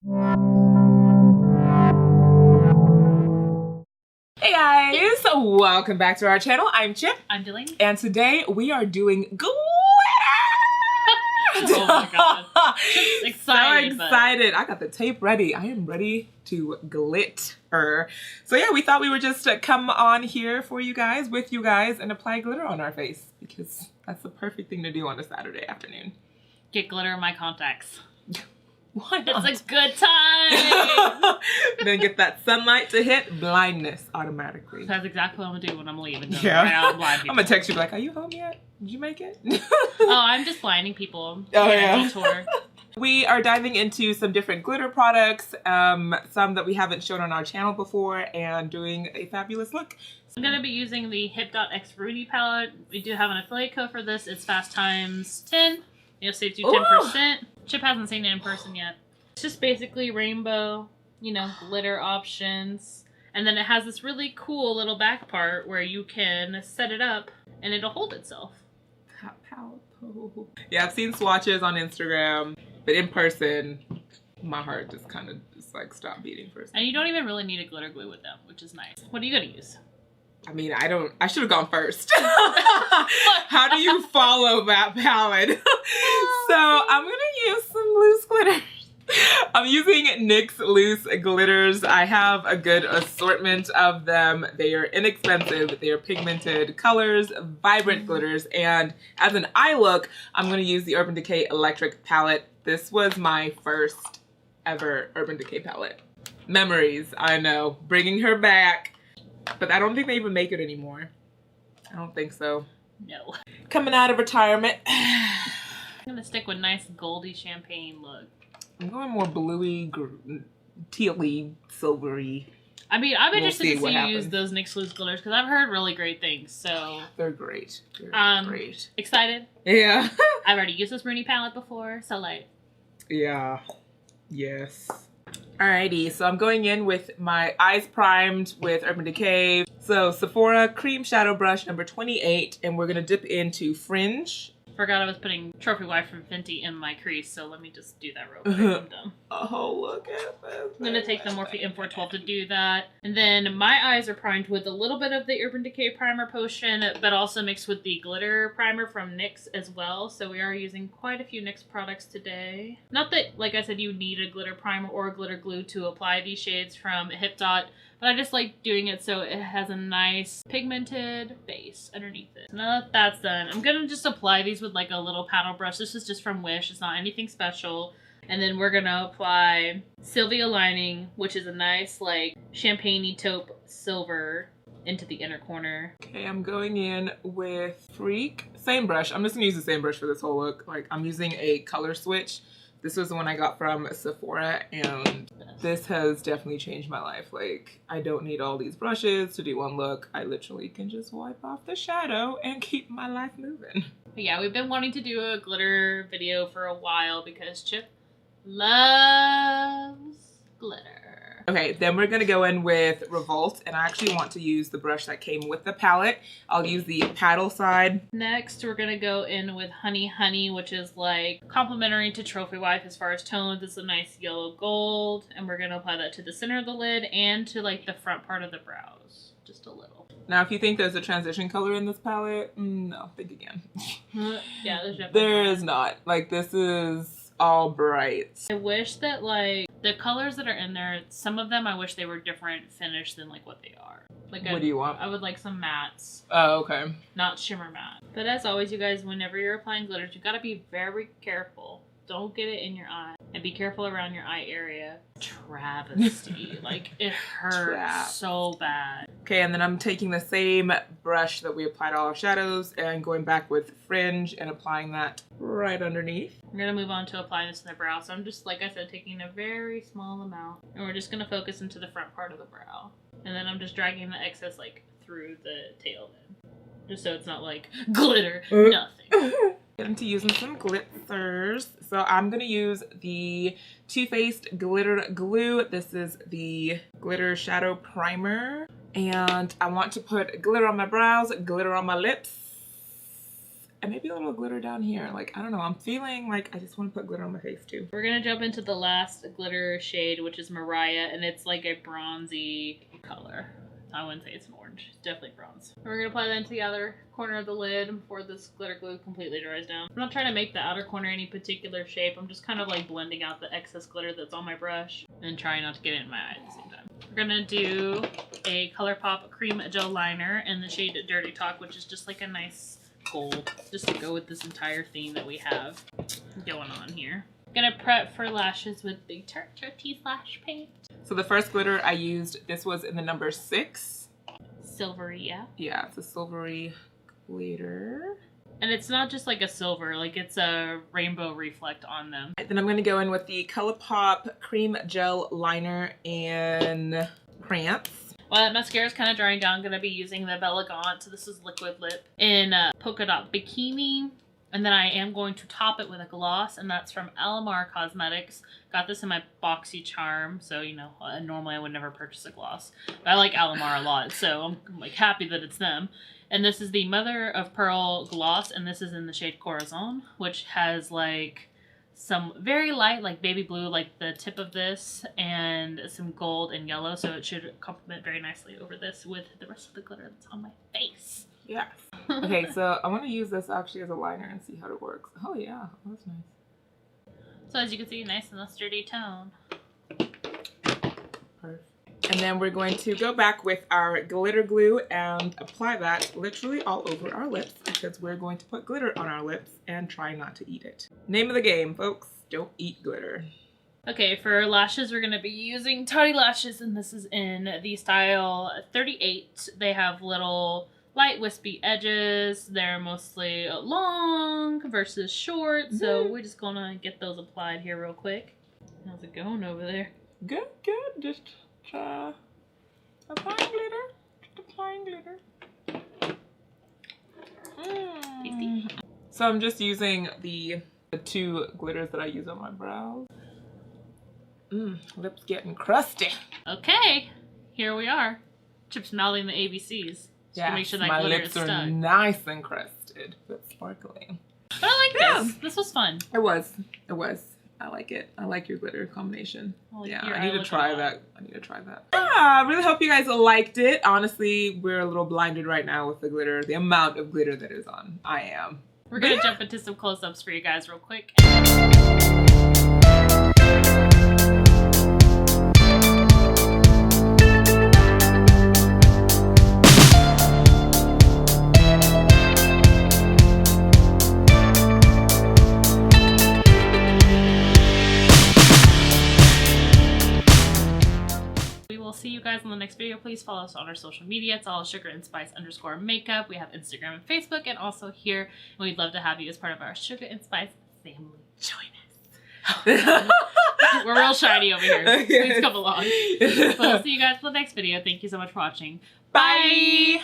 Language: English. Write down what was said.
Hey guys, welcome back to our channel. I'm Chip. I'm Delaney. And today we are doing glitter! Oh my god. Chip's excited. So excited. I got the tape ready. I am ready to glitter. So yeah, we thought we would just come on here for you guys, with you guys, and apply glitter on our face because that's the perfect thing to do on a Saturday afternoon. Get glitter in my contacts. Why not? It's a good time! Then get that sunlight to hit, blindness automatically. That's exactly what I'm gonna do when I'm leaving. Yeah. Right out, blind I'm gonna text you like, are you home yet? Did you make it? Oh, I'm just blinding people. Oh yeah. Tour. We are diving into some different glitter products, some that we haven't shown on our channel before, and doing a fabulous look. I'm gonna be using the HIPDOT X Rudy palette. We do have an affiliate code for this. It's FASTTIMES 10. It'll save you 10%. Chip hasn't seen it in person yet. It's just basically rainbow, you know, glitter options. And then it has this really cool little back part where you can set it up and it'll hold itself. Yeah, I've seen swatches on Instagram, but in person, my heart just kind of like stopped beating for a second. And you don't even really need a glitter glue with them, which is nice. What are you gonna use? I mean, I should have gone first. How do you follow that palette? So I'm gonna use some loose glitters. I'm using NYX loose glitters. I have a good assortment of them. They are inexpensive. They are pigmented colors, vibrant glitters, and as an eye look, I'm gonna use the Urban Decay Electric palette. This was my first ever Urban Decay palette. Memories, I know, bringing her back. But I don't think they even make it anymore. I don't think so. No. Coming out of retirement. I'm gonna stick with nice goldy champagne look. I'm going more bluey, tealy, silvery. I mean, I'm interested to see you happens. use those NYX loose glitters because I've heard really great things. So they're great. They're great. Excited? Yeah. I've already used this Rooney palette before, so like. Yeah. Yes. Alrighty, so I'm going in with my eyes primed with Urban Decay. So Sephora Cream Shadow Brush number 28, and we're gonna dip into Fringe. Forgot I was putting Trophy Wife from Fenty in my crease, so let me just do that real quick. I'm done. Oh, look at this. I'm gonna take the Morphe M412 to do that. And then my eyes are primed with a little bit of the Urban Decay Primer Potion, but also mixed with the glitter primer from NYX as well. So we are using quite a few NYX products today. Not that, like I said, you need a glitter primer or a glitter glue to apply these shades from HIPDOT, but I just like doing it so it has a nice pigmented base underneath it. So now that that's done, I'm gonna just apply these with like a little paddle brush. This is just from Wish. It's not anything special. And then we're gonna apply SILVIA lining, which is a nice like champagne-y taupe silver into the inner corner. Okay, I'm going in with Freak. Same brush. I'm just gonna use the same brush for this whole look. Like, I'm using a color switch. This was the one I got from Sephora, and this has definitely changed my life. Like, I don't need all these brushes to do one look. I literally can just wipe off the shadow and keep my life moving. But yeah, we've been wanting to do a glitter video for a while because Chip loves glitter. Okay, then we're gonna go in with Revolt, and I actually want to use the brush that came with the palette. I'll use the paddle side. Next, we're gonna go in with Honey Honey, which is like complementary to Trophy Wife as far as tones. It's a nice yellow gold, and we're gonna apply that to the center of the lid and to like the front part of the brows, just a little. Now, if you think there's a transition color in this palette, no, think again. Yeah, there's definitely there is not. Like, this is all bright. I wish that like the colors that are in there, some of them I wish they were different finish than like what they are. Like, what do you want? I would like some mattes. Oh, okay. Not shimmer matte. But as always, you guys, whenever you're applying glitters, you gotta be very careful. Don't get it in your eye. And be careful around your eye area. Travesty. Like, it hurts so bad. Okay, and then I'm taking the same brush that we applied all our shadows and going back with Fringe and applying that right underneath. We're gonna move on to applying this in the brow. So I'm just, like I said, taking a very small amount. And we're just gonna focus into the front part of the brow. And then I'm just dragging the excess, like, through the tail then. Just so it's not like, glitter, nothing. Get into using some glitzers. So I'm gonna use the Too Faced Glitter Glue. This is the Glitter Shadow Primer. And I want to put glitter on my brows, glitter on my lips, and maybe a little glitter down here. Like, I don't know. I'm feeling like I just want to put glitter on my face too. We're gonna jump into the last glitter shade, which is Mariah, and it's like a bronzy color. I wouldn't say it's an orange. It's definitely bronze. We're gonna apply that into the outer corner of the lid before this glitter glue completely dries down. I'm not trying to make the outer corner any particular shape. I'm just kind of like blending out the excess glitter that's on my brush and trying not to get it in my eye at the same time. We're gonna do a ColourPop cream gel liner in the shade Dirty Talk, which is just like a nice gold, just to go with this entire theme that we have going on here. Gonna prep for lashes with the Tarteist lash paint. So the first glitter I used, this was in the number 6. Silvery, yeah. Yeah, it's a silvery glitter. And it's not just like a silver, like it's a rainbow reflect on them. Then I'm gonna go in with the ColourPop cream gel liner in Prance. While that mascara is kind of drying down, I'm gonna be using the BELLEGANT, this is liquid lip, in Polka Dot Bikini. And then I am going to top it with a gloss, and that's from ALAMAR Cosmetics. Got this in my Boxy Charm, so you know, normally I would never purchase a gloss. But I like ALAMAR a lot, so I'm like happy that it's them. And this is the Mother of Pearl gloss, and this is in the shade Corazon, which has like some very light, like baby blue, like the tip of this, and some gold and yellow, so it should complement very nicely over this with the rest of the glitter that's on my face. Yes. Okay, so I want to use this actually as a liner and see how it works. Oh yeah, that's nice. So as you can see, nice and a sturdy tone. Perfect. And then we're going to go back with our glitter glue and apply that literally all over our lips, because we're going to put glitter on our lips and try not to eat it. Name of the game, folks, don't eat glitter. Okay, for lashes, we're going to be using TATTI lashes, and this is in the style 38. They have little light wispy edges. They're mostly long versus short, so we're just gonna get those applied here real quick. How's it going over there? Good, good. Just applying glitter. Just applying glitter. Tasty. So I'm just using the 2 glitters that I use on my brows. Lips getting crusty. Okay, here we are. Chip's mouthing the ABCs. Just to make sure that my glitter lips is are stuck. nice and crusted, but sparkling. But I like this. This was fun. It was. It was. I like it. I like your glitter combination. Like yeah, your I need to eyelid try a lot. that. I need to try that. Yeah, I really hope you guys liked it. Honestly, we're a little blinded right now with the glitter, the amount of glitter that is on. I am. We're going to jump into some close-ups for you guys real quick. See you guys in the next video. Please follow us on our social media. It's all Sugar and Spice _makeup. We have Instagram and Facebook, and also here. And we'd love to have you as part of our Sugar and Spice family. Join us. We're real shiny over here. Please come along. We'll see you guys in the next video. Thank you so much for watching. Bye.